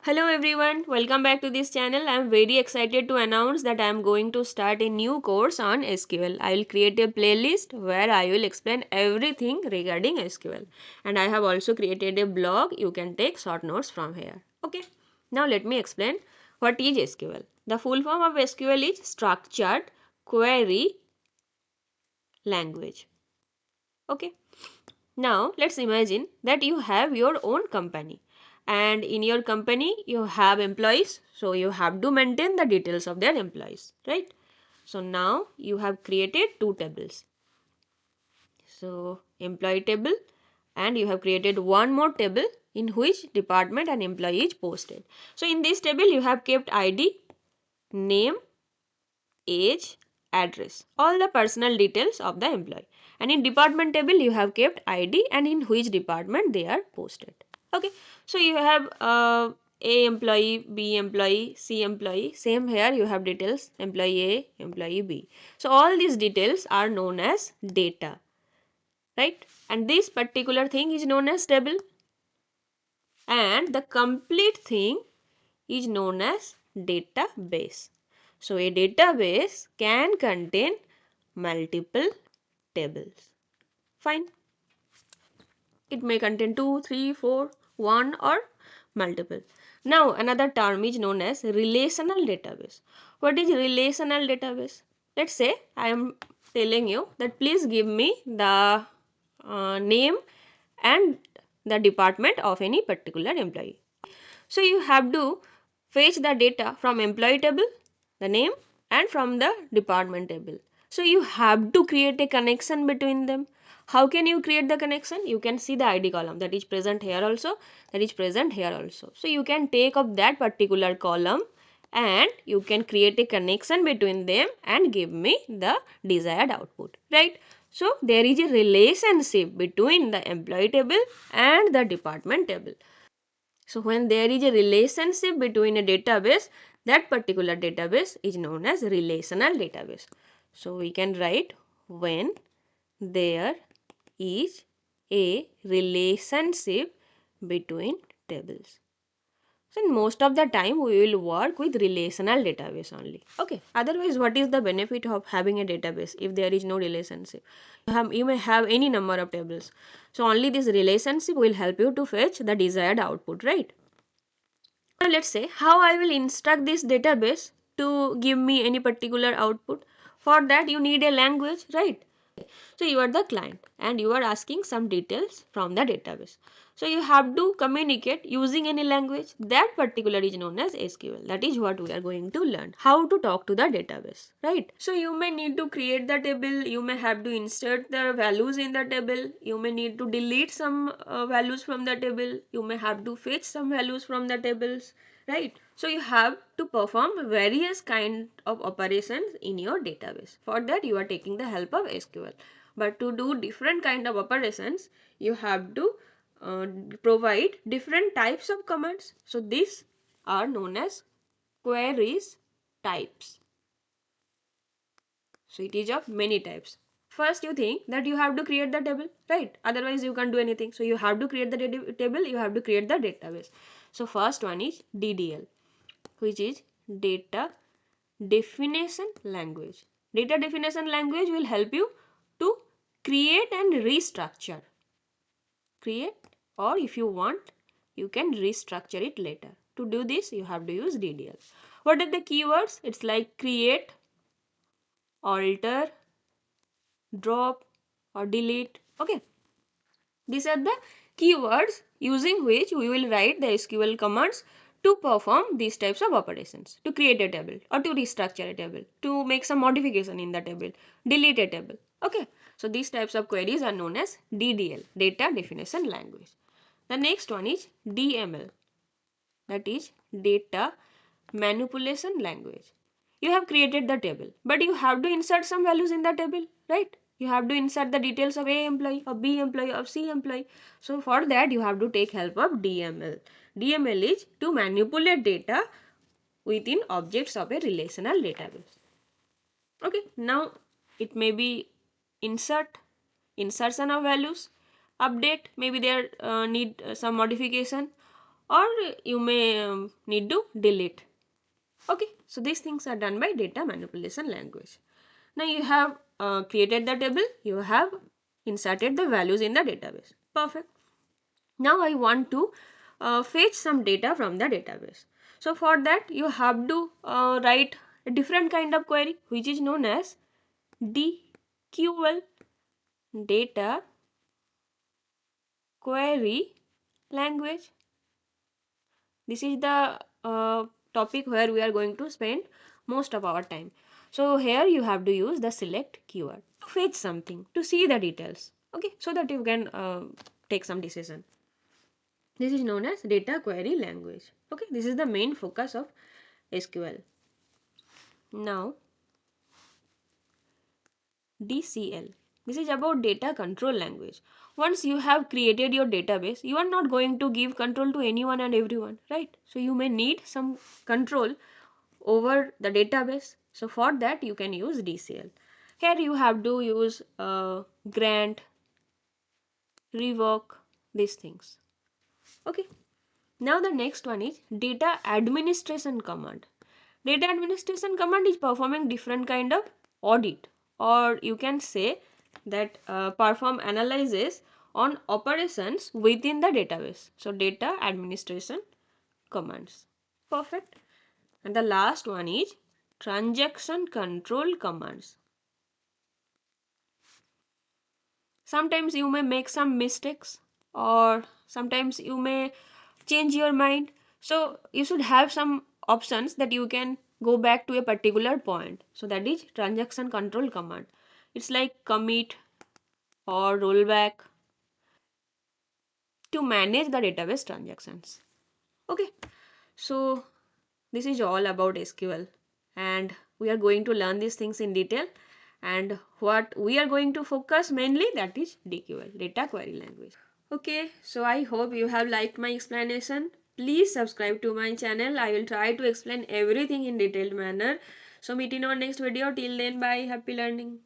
Hello everyone, welcome back to this channel. I am very excited to announce that I am going to start a new course on SQL. I will create a playlist where I will explain everything regarding SQL. And I have also created a blog. You can take short notes from here. Okay, now let me explain what is SQL. The full form of SQL is Structured Query Language. Okay. Now let's imagine that you have your own company and in your company you have employees, so you have to maintain the details of their employees, right? So now you have created two tables. So employee table, and you have created one more table in which department and employee is posted. So in this table you have kept ID, name, age, address, all the personal details of the employee. And in department table you have kept ID and in which department they are posted. Okay, so you have A employee, B employee, C employee. Same here, you have details employee A, employee B. So all these details are known as data, right? And this particular thing is known as table, and the complete thing is known as database. So a database can contain multiple tables. Fine. It may contain 2, 3, 4, 1 or multiple. Now another term is known as relational database. What is relational database? Let's say I am telling you that please give me the name and the department of any particular employee. So you have to fetch the data from employee table, the name, and from the department table. So you have to create a connection between them. How can you create the connection? You can see the ID column that is present here also, that is present here also. So you can take up that particular column and you can create a connection between them and give me the desired output, right? So there is a relationship between the employee table and the department table. So when there is a relationship between a database, that particular database is known as relational database. So we can write when there is a relationship between tables. So most of the time we will work with relational database only. Okay. Otherwise, what is the benefit of having a database if there is no relationship? You may have any number of tables. So only this relationship will help you to fetch the desired output, right? Now let's say how I will instruct this database to give me any particular output. For that you need a language, right? So you are the client and you are asking some details from the database. So you have to communicate using any language. That particular is known as SQL. That is what we are going to learn. How to talk to the database, right? So you may need to create the table. You may have to insert the values in the table. You may need to delete some values from the table. You may have to fetch some values from the tables, right? So you have to perform various kind of operations in your database. For that you are taking the help of SQL. But to do different kind of operations, you have to provide different types of commands. So these are known as queries types. So it is of many types. First you think that you have to create the table, right? Otherwise you can't do anything. So you have to create the table, you have to create the database. So first one is DDL, which is data definition language. Data definition language will help you to create and restructure. Create, or if you want, you can restructure it later. To do this, you have to use DDL. What are the keywords? It's like create, alter, drop, or delete. Okay. These are the keywords using which we will write the SQL commands to perform these types of operations, to create a table or to restructure a table, to make some modification in the table, delete a table. Okay. So these types of queries are known as DDL, data definition language. The next one is DML, that is data manipulation language. You have created the table, but you have to insert some values in the table, right? You have to insert the details of A employee, of B employee, of C employee. So for that you have to take help of DML. DML is to manipulate data within objects of a relational database. Okay, now it may be insertion of values, update, maybe there need some modification, or you may need to delete. Okay, so these things are done by data manipulation language. Now you have created the table, you have inserted the values in the database. Perfect. Now I want to fetch some data from the database. So for that you have to write a different kind of query which is known as DQL, data query language. This is the topic where we are going to spend most of our time. So here you have to use the select keyword to fetch something, to see the details. Okay, so that you can take some decision. This is known as data query language. Okay, this is the main focus of SQL. Now DCL. This is about data control language. Once you have created your database, you are not going to give control to anyone and everyone, right? So you may need some control over the database. So for that you can use DCL. Here you have to use grant, revoke, these things. Okay. Now the next one is data administration command. Data administration command is performing different kind of audit, or you can say that perform analysis on operations within the database. So data administration commands. Perfect. And the last one is transaction control commands. Sometimes you may make some mistakes, or sometimes you may change your mind. So you should have some options that you can go back to a particular point. So that is transaction control command. It's like commit or rollback to manage the database transactions. Okay, so this is all about SQL, and we are going to learn these things in detail. And what we are going to focus mainly, that is DQL, data query language. Okay, so I hope you have liked my explanation. Please subscribe to my channel. I will try to explain everything in detailed manner. So meet in our next video. Till then, bye. Happy learning.